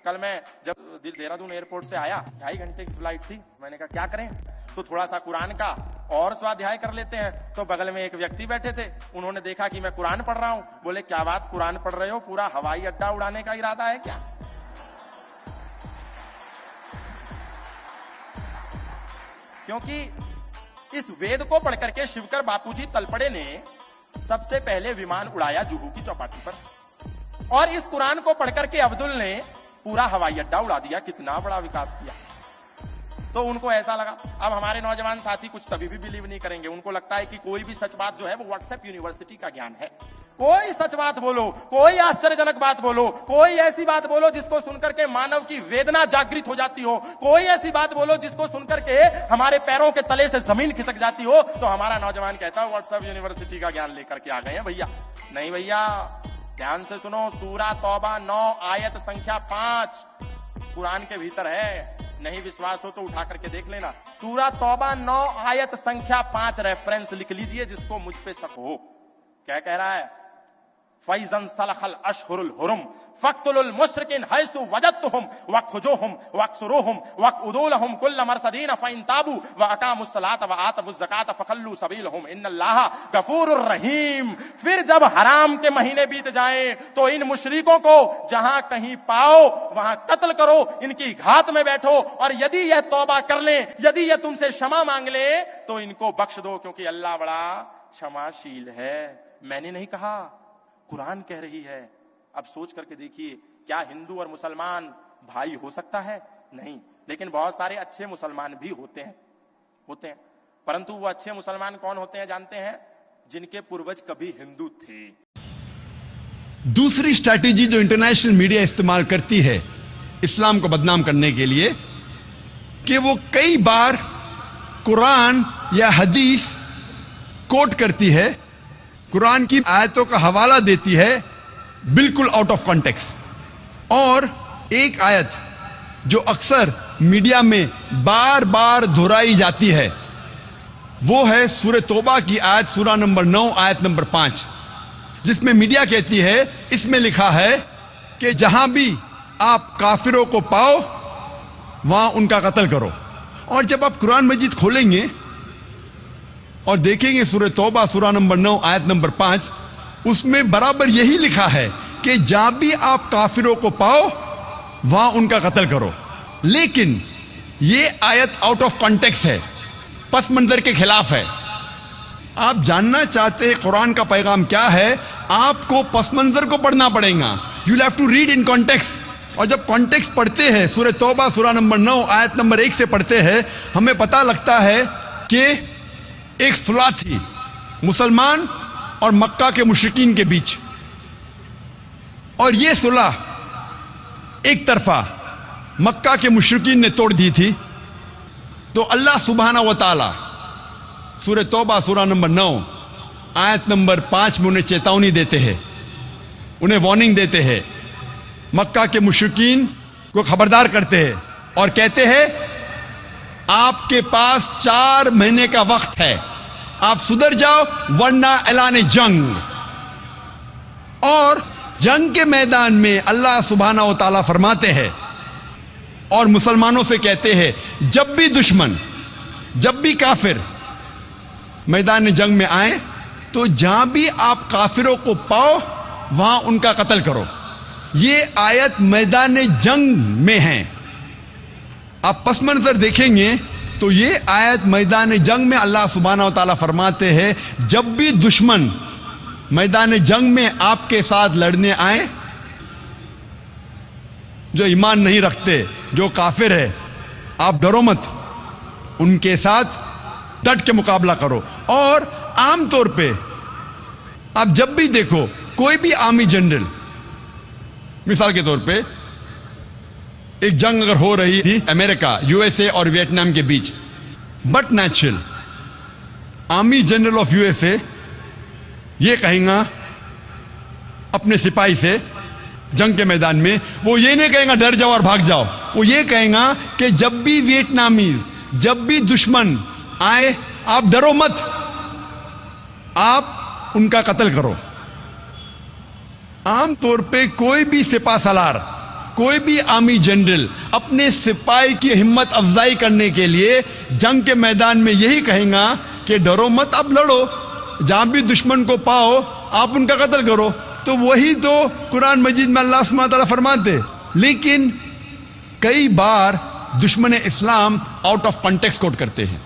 कल मैं जब देहरादून एयरपोर्ट से आया, 2.5 घंटे की फ्लाइट थी, मैंने कहा क्या करें, तो थोड़ा सा कुरान का और स्वाध्याय कर लेते हैं। तो बगल में एक व्यक्ति बैठे थे, उन्होंने देखा कि मैं कुरान पढ़ रहा हूं, बोले क्या बात कुरान पढ़ रहे हो, पूरा हवाई अड्डा उड़ाने का इरादा है क्या? क्योंकि इस वेद को पढ़ करके शिवकर बापूजी तलपड़े ने सबसे पहले विमान उड़ाया जुहू की चौपाटी पर, और इस कुरान को पढ़ करके अब्दुल ने पूरा हवाई अड्डा उड़ा दिया। कितना बड़ा विकास किया। तो उनको ऐसा लगा। अब हमारे नौजवान साथी कुछ तभी भी बिलीव नहीं करेंगे, उनको लगता है कि कोई भी सच बात जो है वो व्हाट्सएप यूनिवर्सिटी का ज्ञान है। कोई सच बात बोलो, कोई आश्चर्यजनक बात बोलो, कोई ऐसी बात बोलो जिसको सुनकर के मानव की वेदना जागृत हो जाती हो, कोई ऐसी बात बोलो जिसको सुनकर के हमारे पैरों के तले से जमीन खिसक जाती हो, तो हमारा नौजवान कहता है व्हाट्सएप यूनिवर्सिटी का ज्ञान लेकर के आ गए हैं भैया। नहीं भैया, ध्यान से सुनो, सूरा तौबा 9 आयत संख्या 5 कुरान के भीतर है। नहीं विश्वास हो तो उठा करके देख लेना। सूरा तौबा 9 आयत संख्या 5 रेफरेंस लिख लीजिए जिसको मुझ पे शक हो। क्या कह रहा है? फैजन सलखल अशहुरुल हुरुम फक्तुलुल मुशरिकिन हैसु वजदतुहुम वखुजुहुम वक्सुरुहुम वक़उदुलहुम कुल्ल मरसदीन फइन ताबू व अकामुस सलात व आतवुज ज़कात फखल्लू सबीलहुम इन्नल्लाहा गफूरुर रहीम। फिर जब हराम के महीने बीत जाए तो इन मुशरिकों को जहां कहीं पाओ वहां कत्ल करो, इनकी घात में बैठो, और यदि यह तौबा कर ले, यदि यह तुमसे क्षमा मांग ले तो इनको बख्श दो, क्योंकि अल्लाह बड़ा क्षमाशील है। मैंने नहीं कहा, कुरान कह रही है। अब सोच करके देखिए, क्या हिंदू और मुसलमान भाई हो सकता है? नहीं, लेकिन बहुत सारे अच्छे मुसलमान भी होते हैं। परंतु वो अच्छे मुसलमान कौन होते हैं जानते हैं? जिनके पूर्वज कभी हिंदू थे। दूसरी स्ट्रैटेजी जो इंटरनेशनल मीडिया इस्तेमाल करती है इस्लाम को बदनाम करने के लिए, कि वो कई बार कुरान या हदीस कोट करती है, कुरान की आयतों का हवाला देती है बिल्कुल आउट ऑफ कॉन्टेक्स्ट, और एक आयत जो अक्सर मीडिया में बार बार दोहराई जाती है वो है सूरह तौबा की आयत, सूरा नंबर 9 आयत नंबर 5, जिसमें मीडिया कहती है, इसमें लिखा है कि जहां भी आप काफिरों को पाओ वहां उनका कत्ल करो। और जब आप कुरान मजीद खोलेंगे और देखेंगे सूरह तौबा सूरा नंबर 9 आयत नंबर 5, उसमें बराबर यही लिखा है कि जहां भी आप काफिरों को पाओ वहां उनका कत्ल करो। लेकिन ये आयत आउट ऑफ कॉन्टेक्स्ट है, पस मंजर के खिलाफ है। आप जानना चाहते हैं कुरान का पैगाम क्या है, आपको पस मंजर को पढ़ना पड़ेगा। You have to read in context. और जब कॉन्टेक्स्ट पढ़ते हैं, सूरह तौबा सूरा नंबर 9 आयत नंबर 1 से पढ़ते हैं, हमें पता लगता है कि एक सुलह थी मुसलमान और मक्का के मुशरिकीन के बीच, और यह सुलह एक तरफा मक्का के मुशरिकीन ने तोड़ दी थी। तो अल्लाह सुब्हाना व तआला सूरह तौबा सूरा नंबर 9 आयत नंबर 5 में उन्हें चेतावनी देते हैं, उन्हें वार्निंग देते हैं, मक्का के मुशरिकीन को खबरदार करते हैं और कहते हैं आपके पास 4 महीने का वक्त है, आप सुधर जाओ वरना ऐलान जंग। और जंग के मैदान में अल्लाह सुब्हाना व तआला फरमाते हैं और मुसलमानों से कहते हैं, जब भी दुश्मन, जब भी काफिर मैदान जंग में आए तो जहां भी आप काफिरों को पाओ वहां उनका कत्ल करो। ये आयत मैदान जंग में है। आप पस मंजर देखेंगे तो ये आयत मैदान जंग में अल्लाह सुब्हानहू व तआला फरमाते हैं, जब भी दुश्मन मैदान जंग में आपके साथ लड़ने आए, जो ईमान नहीं रखते, जो काफिर है, आप डरो मत, उनके साथ डट के मुकाबला करो। और आमतौर पे आप जब भी देखो कोई भी आर्मी जनरल, मिसाल के तौर पे एक जंग अगर हो रही थी अमेरिका, यूएसए और वियतनाम के बीच, but natural army general of USA ये कहेगा अपने सिपाही से जंग के मैदान में, वो ये नहीं कहेगा डर जाओ और भाग जाओ, वो ये कहेगा कि जब भी वियतनामीज, जब भी दुश्मन आए आप डरो मत, आप उनका कत्ल करो। आमतौर पे कोई भी सिपा सलार, کوئی بھی آرمی جنرل اپنے سپاہی کی ہمت افزائی کرنے کے لیے جنگ کے میدان میں یہی کہیں گا کہ ڈرو مت، اب لڑو، جہاں بھی دشمن کو پاؤ آپ ان کا قتل کرو. تو وہی تو قرآن مجید میں اللہ سبحانہ تعالیٰ فرماتے. لیکن کئی بار دشمن اسلام آؤٹ آف کانٹیکسٹ کوٹ کرتے ہیں.